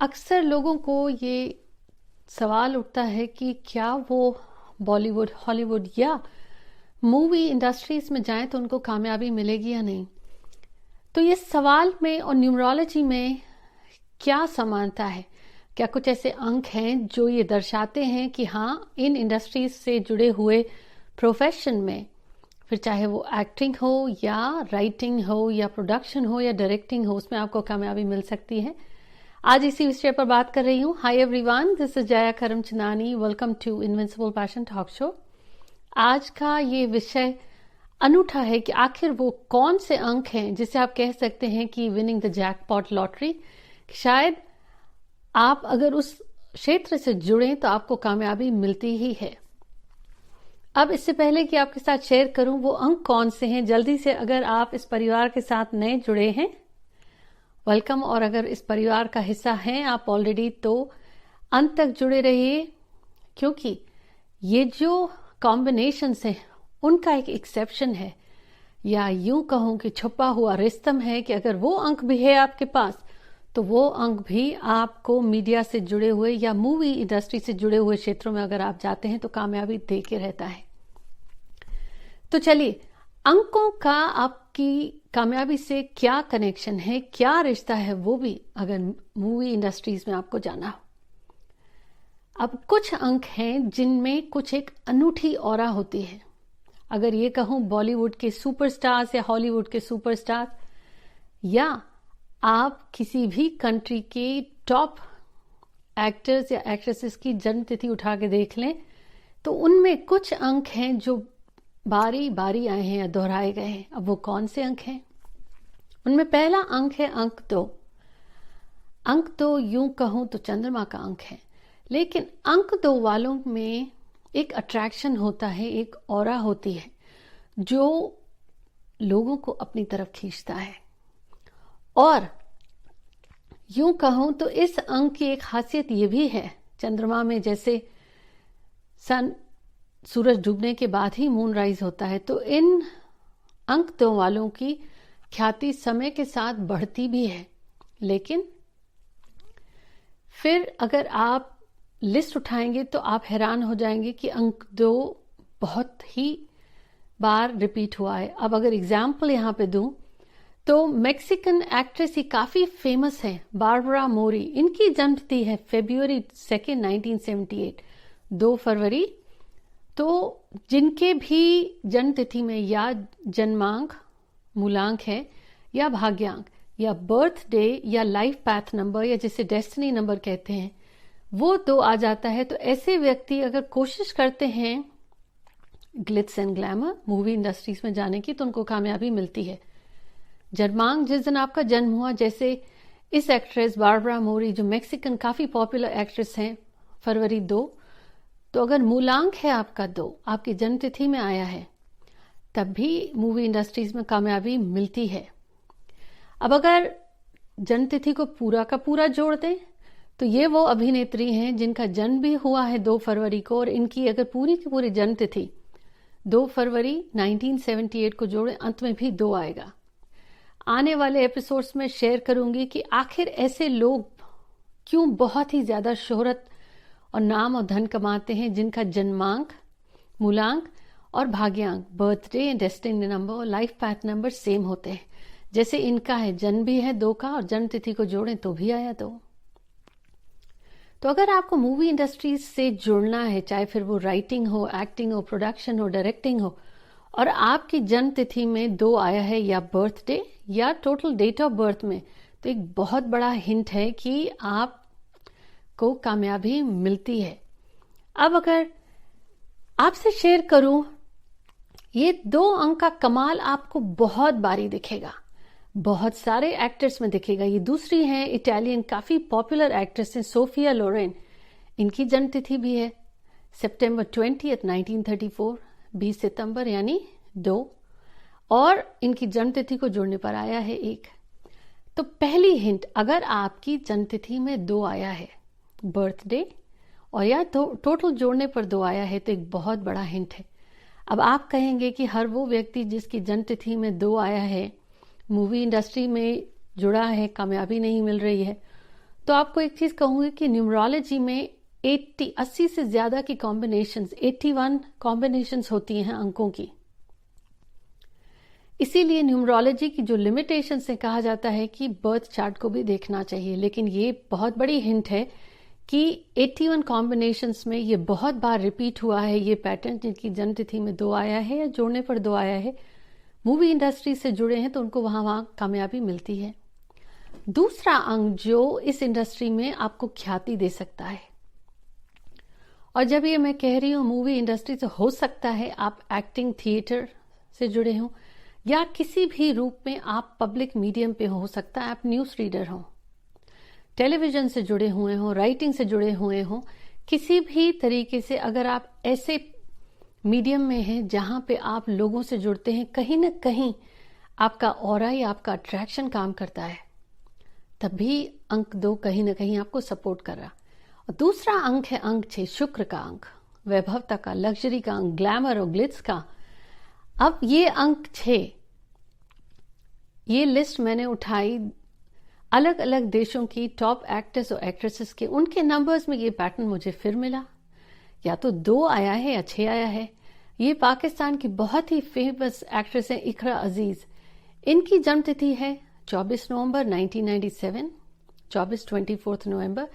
अक्सर लोगों को ये सवाल उठता है कि क्या वो बॉलीवुड, हॉलीवुड या मूवी इंडस्ट्रीज में जाएं तो उनको कामयाबी मिलेगी या नहीं। तो ये सवाल में और न्यूमरोलॉजी में क्या समानता है? क्या कुछ ऐसे अंक हैं जो ये दर्शाते हैं कि हाँ, इन इंडस्ट्रीज से जुड़े हुए प्रोफेशन में, फिर चाहे वो एक्टिंग हो या राइटिंग हो या प्रोडक्शन हो या डायरेक्टिंग हो, उसमें आपको कामयाबी मिल सकती है। आज इसी विषय पर बात कर रही हूँ। Hi everyone, this is Jaya Karamchandani. Welcome to invincible passion talk show. आज का ये विषय अनूठा है कि आखिर वो कौन से अंक हैं जिसे आप कह सकते हैं कि विनिंग द जैकपॉट लॉटरी। शायद आप अगर उस क्षेत्र से जुड़ें तो आपको कामयाबी मिलती ही है। अब इससे पहले कि आपके साथ शेयर करूं वो अंक कौन से हैं, जल्दी से अगर आप इस परिवार के साथ नए जुड़े हैं, वेलकम। और अगर इस परिवार का हिस्सा हैं आप ऑलरेडी, तो अंत तक जुड़े रहिए, क्योंकि ये जो कॉम्बिनेशंस हैं उनका एक एक्सेप्शन है, या यूं कहूं कि छुपा हुआ रिस्तम है कि अगर वो अंक भी है आपके पास तो वो अंक भी आपको मीडिया से जुड़े हुए या मूवी इंडस्ट्री से जुड़े हुए क्षेत्रों में अगर आप जाते हैं तो कामयाबी दे के रहता है। तो चलिए, अंकों का आपकी कामयाबी से क्या कनेक्शन है, क्या रिश्ता है, वो भी अगर मूवी इंडस्ट्रीज में आपको जाना हो। अब कुछ अंक हैं जिनमें कुछ एक अनूठी ऑरा होती है। अगर ये कहूं बॉलीवुड के सुपरस्टार्स या हॉलीवुड के सुपरस्टार, या आप किसी भी कंट्री के टॉप एक्टर्स या एक्ट्रेसेस की जन्म तिथि उठा के देख लें, तो उनमें कुछ अंक हैं जो बारी बारी आए हैं या दोहराए गए हैं। अब वो कौन से अंक हैं? उनमें पहला अंक है अंक 2। अंक 2 यूं कहूं तो चंद्रमा का अंक है, लेकिन अंक 2 वालों में एक अट्रैक्शन होता है, एक ऑरा होती है जो लोगों को अपनी तरफ खींचता है। और यूं कहूं तो इस अंक की एक खासियत ये भी है, चंद्रमा में जैसे सूरज डूबने के बाद ही मून राइज होता है, तो इन अंक 2 वालों की ख्याति समय के साथ बढ़ती भी है। लेकिन फिर अगर आप लिस्ट उठाएंगे तो आप हैरान हो जाएंगे कि अंक 2 बहुत ही बार रिपीट हुआ है। अब अगर एग्जाम्पल यहां पे दूं तो मैक्सिकन एक्ट्रेस ही काफी फेमस है, बारबरा मोरी। इनकी जन्मतिथि है February 2, 1978, 2 फरवरी। तो जिनके भी जन्मतिथि में या जन्मांक, मूलांक है, या भाग्यांक, या बर्थडे, या लाइफ पाथ नंबर, या जिसे डेस्टिनी नंबर कहते हैं, वो 2 आ जाता है, तो ऐसे व्यक्ति अगर कोशिश करते हैं Glitz and glamour movie industries में जाने की तो उनको कामयाबी मिलती है। जन्मांक जिस दिन आपका जन्म हुआ, जैसे इस एक्ट्रेस बारबरा मोरी जो मैक्सिकन काफी पॉपुलर एक्ट्रेस हैं, February 2, तो अगर मूलांक है आपका 2, आपकी जन्मतिथि में आया है, तब भी मूवी इंडस्ट्रीज में कामयाबी मिलती है। अब अगर जन्मतिथि को पूरा का पूरा जोड़ दें तो ये वो अभिनेत्री हैं जिनका जन्म भी हुआ है 2 फरवरी को, और इनकी अगर पूरी की पूरी जन्मतिथि 2 फरवरी 1978 को जोड़े, अंत में भी 2 आएगा। आने वाले एपिसोड्स में शेयर करूंगी कि आखिर ऐसे लोग क्यों बहुत ही ज्यादा शोहरत और नाम और धन कमाते हैं जिनका जन्मांक, मूलांक और भाग्यांक, बर्थडे, डेस्टिनी नंबर और लाइफ पाथ नंबर सेम होते हैं। जैसे इनका है, जन्म भी है 2 का और जन्म तिथि को जोड़ें तो भी आया 2। तो अगर आपको मूवी इंडस्ट्रीज से जुड़ना है, चाहे फिर वो राइटिंग हो, एक्टिंग हो, प्रोडक्शन हो, डायरेक्टिंग हो, और आपकी जन्म तिथि में 2 आया है, या बर्थडे या टोटल डेट ऑफ बर्थ में, तो एक बहुत बड़ा हिंट है कि आपको कामयाबी मिलती है। अब अगर आपसे शेयर करूं, ये 2 अंक का कमाल आपको बहुत बारी दिखेगा, बहुत सारे एक्टर्स में दिखेगा। ये दूसरी हैं इटालियन काफी पॉपुलर एक्ट्रेस हैं, सोफिया लोरेन। इनकी जन्मतिथि भी है September 20, 1934, 20 सितंबर यानी 2, और इनकी जन्मतिथि को जोड़ने पर आया है 1। तो पहली हिंट, अगर आपकी जन्मतिथि में 2 आया है, बर्थडे, और या तो टोटल जोड़ने पर 2 आया है, तो एक बहुत बड़ा हिंट है। अब आप कहेंगे कि हर वो व्यक्ति जिसकी जन्मतिथि में 2 आया है, मूवी इंडस्ट्री में जुड़ा है, कामयाबी नहीं मिल रही है, तो आपको एक चीज कहूंगी कि न्यूमरोलॉजी में 80 से ज्यादा की कॉम्बिनेशंस, 81 कॉम्बिनेशंस होती हैं अंकों की। इसीलिए न्यूमरोलॉजी की जो लिमिटेशन से कहा जाता है कि बर्थ चार्ट को भी देखना चाहिए, लेकिन ये बहुत बड़ी हिंट है कि 81 कॉम्बिनेशंस में ये बहुत बार रिपीट हुआ है ये पैटर्न, जिनकी जन्म तिथि में 2 आया है या जोड़ने पर 2 आया है, मूवी इंडस्ट्री से जुड़े हैं तो उनको वहां कामयाबी मिलती है। दूसरा अंक जो इस इंडस्ट्री में आपको ख्याति दे सकता है, और जब ये मैं कह रही हूं मूवी इंडस्ट्री से, हो सकता है आप एक्टिंग थिएटर से जुड़े हों या किसी भी रूप में आप पब्लिक मीडियम पे हो सकता है आप न्यूज रीडर हो, टेलीविजन से जुड़े हुए हो, राइटिंग से जुड़े हुए हो, किसी भी तरीके से अगर आप ऐसे मीडियम में हैं जहां पे आप लोगों से जुड़ते हैं, कहीं ना कहीं आपका ऑरा या आपका अट्रैक्शन काम करता है, तब भी अंक 2 कहीं ना कहीं आपको सपोर्ट कर रहा। और दूसरा अंक है अंक 6, शुक्र का अंक, वैभवता का, लग्जरी का अंक, ग्लैमर और ग्लिट्स का। अब ये अंक 6, ये लिस्ट मैंने उठाई अलग अलग देशों की टॉप एक्टर्स और एक्ट्रेसेस के, उनके नंबर्स में ये पैटर्न मुझे फिर मिला, या तो 2 आया है या 6 आया है। ये पाकिस्तान की बहुत ही फेमस एक्ट्रेस है इकरा अजीज, इनकी जन्म तिथि है 24 नवंबर 1997, 24 नवंबर,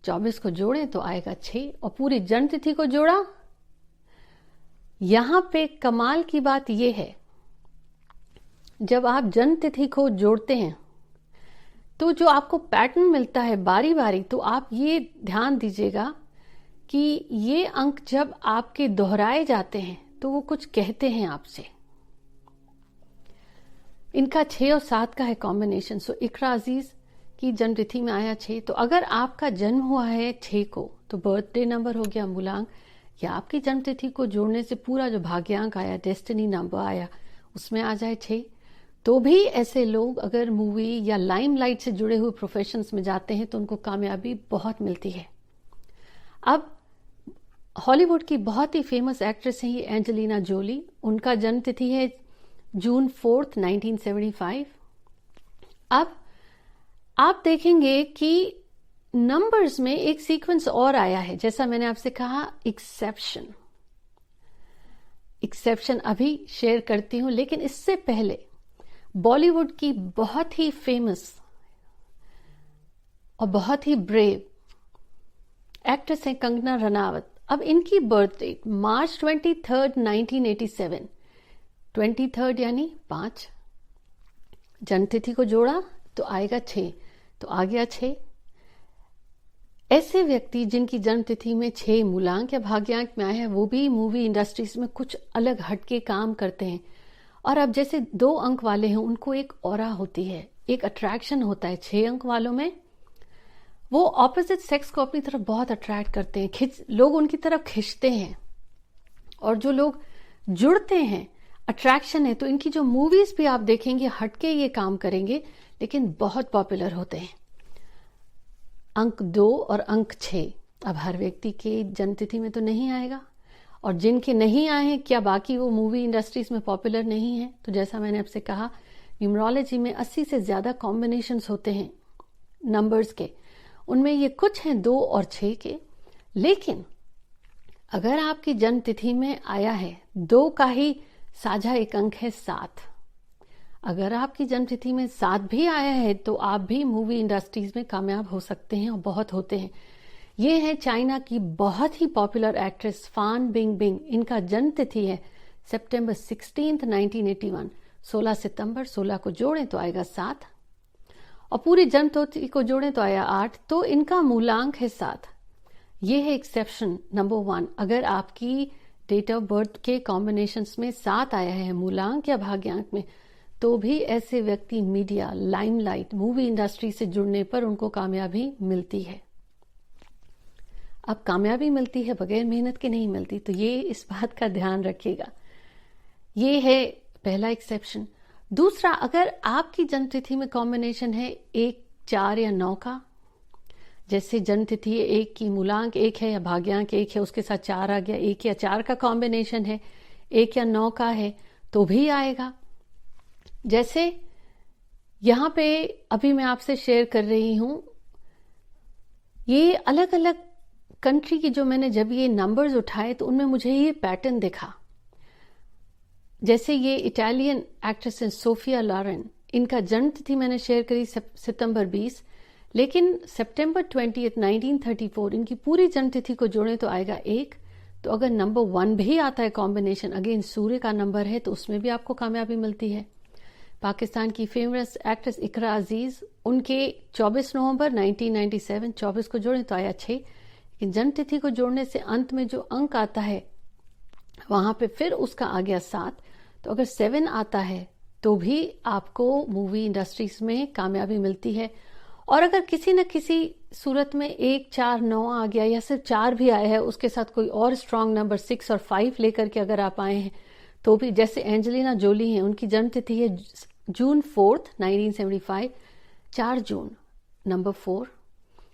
24 को जोड़ें तो आएगा 6, और पूरी जन्म तिथि को जोड़ा। यहां पे कमाल की बात यह है, जब आप जन्म तिथि को जोड़ते हैं तो जो आपको पैटर्न मिलता है बारी बारी, तो आप ये ध्यान दीजिएगा कि ये अंक जब आपके दोहराए जाते हैं तो वो कुछ कहते हैं आपसे। इनका 6 और 7 का है कॉम्बिनेशन। सो इकरा अजीज की जन्म तिथि में आया 6, तो अगर आपका जन्म हुआ है 6 को तो बर्थडे नंबर हो गया मूलांक, या आपकी जन्म तिथि को जोड़ने से पूरा जो भाग्यांक आया, डेस्टिनी नंबर आया, उसमें आ जाए 6, तो भी ऐसे लोग अगर मूवी या लाइमलाइट से जुड़े हुए प्रोफेशंस में जाते हैं तो उनको कामयाबी बहुत मिलती है। अब हॉलीवुड की बहुत ही फेमस एक्ट्रेस हैं ये एंजेलिना जोली, उनका जन्म तिथि है जून 4, 1975। अब आप देखेंगे कि नंबर्स में एक सीक्वेंस और आया है, जैसा मैंने आपसे कहा एक्सेप्शन अभी शेयर करती हूं, लेकिन इससे पहले बॉलीवुड की बहुत ही फेमस और बहुत ही ब्रेव एक्ट्रेस हैं कंगना रनावत। अब इनकी बर्थ डेट मार्च 23, 1987, 23 यानी 5, जन्म तिथि को जोड़ा तो आएगा 6, तो आ गया 6। ऐसे व्यक्ति जिनकी जन्म तिथि में 6 मूलांक या भाग्यांक में आए हैं, वो भी मूवी इंडस्ट्रीज में कुछ अलग हटके काम करते हैं। और अब जैसे 2 अंक वाले हैं, उनको एक ऑरा होती है, एक अट्रैक्शन होता है। 6 अंक वालों में वो ऑपोजिट सेक्स को अपनी तरफ बहुत अट्रैक्ट करते हैं, लोग उनकी तरफ खिंचते हैं, और जो लोग जुड़ते हैं, अट्रैक्शन है, तो इनकी जो मूवीज भी आप देखेंगे हटके ये काम करेंगे, लेकिन बहुत पॉपुलर होते हैं। अंक 2 और अंक 6 अब हर व्यक्ति के जन्म तिथि में तो नहीं आएगा, और जिनके नहीं आए हैं, क्या बाकी वो मूवी इंडस्ट्रीज में पॉपुलर नहीं है? तो जैसा मैंने आपसे कहा, न्यूमरोलॉजी में 80 से ज्यादा कॉम्बिनेशंस होते हैं नंबर्स के, उनमें ये कुछ हैं 2 और 6 के। लेकिन अगर आपकी जन्म तिथि में आया है 2 का ही साझा एक अंक है 7, अगर आपकी जन्म तिथि में 7 भी आया है तो आप भी मूवी इंडस्ट्रीज में कामयाब हो सकते हैं, और बहुत होते हैं। ये है चाइना की बहुत ही पॉपुलर एक्ट्रेस फान बिंगबिंग, इनका जन्म तिथि है सितंबर 16, 1981, 16 सितंबर, 16 को जोड़ें तो आएगा 7, और पूरी जन्म तिथि को जोड़ें तो आया 8, तो इनका मूलांक है 7। ये है एक्सेप्शन नंबर 1। अगर आपकी डेट ऑफ बर्थ के कॉम्बिनेशंस में 7 आया है मूलांक या भाग्यांक में, तो भी ऐसे व्यक्ति मीडिया, लाइमलाइट, मूवी इंडस्ट्री से जुड़ने पर उनको कामयाबी मिलती है। अब कामयाबी मिलती है, बगैर मेहनत के नहीं मिलती, तो ये इस बात का ध्यान रखिएगा। ये है पहला एक्सेप्शन। दूसरा, अगर आपकी जन्म तिथि में कॉम्बिनेशन है 1, 4 या 9 का, जैसे जन्म तिथि 1 की मूलांक 1 है या भाग्यांक 1 है, उसके साथ 4 आ गया, 1 या 4 का कॉम्बिनेशन है, 1 या 9 का है, तो भी आएगा। जैसे यहां पे अभी मैं आपसे शेयर कर रही हूं ये अलग अलग कंट्री की जो मैंने जब ये नंबर्स उठाए तो उनमें मुझे ये पैटर्न दिखा। जैसे ये इटालियन एक्ट्रेस है सोफिया लॉरेन, इनका जन्म तिथि मैंने शेयर करी सितंबर 20, लेकिन सितंबर 20 1934 इनकी पूरी जन्म तिथि को जोड़ें तो आएगा 1। तो अगर नंबर 1 भी आता है कॉम्बिनेशन, अगेन सूर्य का नंबर है, तो उसमें भी आपको कामयाबी मिलती है। पाकिस्तान की फेमस एक्ट्रेस इकरा अजीज, उनके 24 नवंबर 1997 24 को जोड़ें तो आया 6, लेकिन जन्म तिथि को जोड़ने से अंत में जो अंक आता है वहां पे फिर उसका आ गया 7। तो अगर 7 आता है तो भी आपको मूवी इंडस्ट्रीज में कामयाबी मिलती है। और अगर किसी न किसी सूरत में 1 4 9 आ गया या सिर्फ 4 भी आया है, उसके साथ कोई और स्ट्रांग नंबर 6 और 5 लेकर के अगर आप आए हैं तो भी, जैसे एंजेलिना जोली हैं, उनकी जन्म तिथि है जून 4 1975, 4 जून नंबर 4,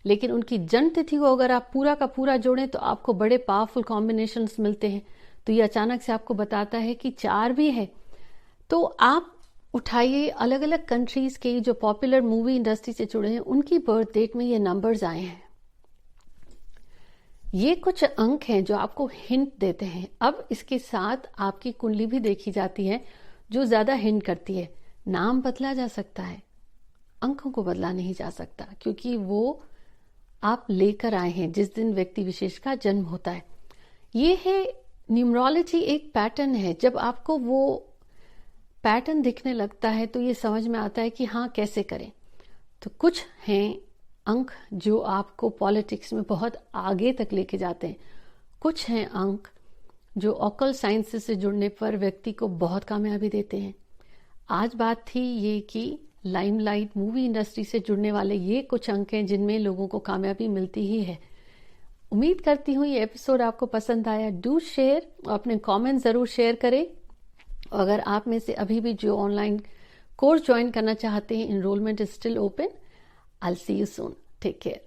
लेकिन उनकी जन्म तिथि को अगर आप पूरा का पूरा जोड़ें तो आपको बड़े पावरफुल कॉम्बिनेशंस मिलते हैं। तो ये अचानक से आपको बताता है कि 4 भी है। तो आप उठाइए अलग अलग कंट्रीज के जो पॉपुलर मूवी इंडस्ट्री से जुड़े हैं उनकी बर्थ डेट में ये नंबर्स आए हैं। ये कुछ अंक हैं जो आपको हिंट देते हैं। अब इसके साथ आपकी कुंडली भी देखी जाती है जो ज्यादा हिंट करती है। नाम बदला जा सकता है, अंकों को बदला नहीं जा सकता, क्योंकि वो आप लेकर आए हैं जिस दिन व्यक्ति विशेष का जन्म होता है। ये है न्यूमरोलॉजी, एक पैटर्न है। जब आपको वो पैटर्न दिखने लगता है तो ये समझ में आता है कि हाँ कैसे करें। तो कुछ हैं अंक जो आपको पॉलिटिक्स में बहुत आगे तक लेके जाते हैं, कुछ हैं अंक जो ऑकल्ट साइंसेस से जुड़ने पर व्यक्ति को बहुत कामयाबी देते हैं। आज बात थी ये कि लाइमलाइट मूवी इंडस्ट्री से जुड़ने वाले ये कुछ अंक हैं जिनमें लोगों को कामयाबी मिलती ही है। उम्मीद करती हूँ ये एपिसोड आपको पसंद आया। डू शेयर और अपने कमेंट जरूर शेयर करें। और अगर आप में से अभी भी जो ऑनलाइन कोर्स ज्वाइन करना चाहते हैं, enrolment is still open. I will see you soon. Take care.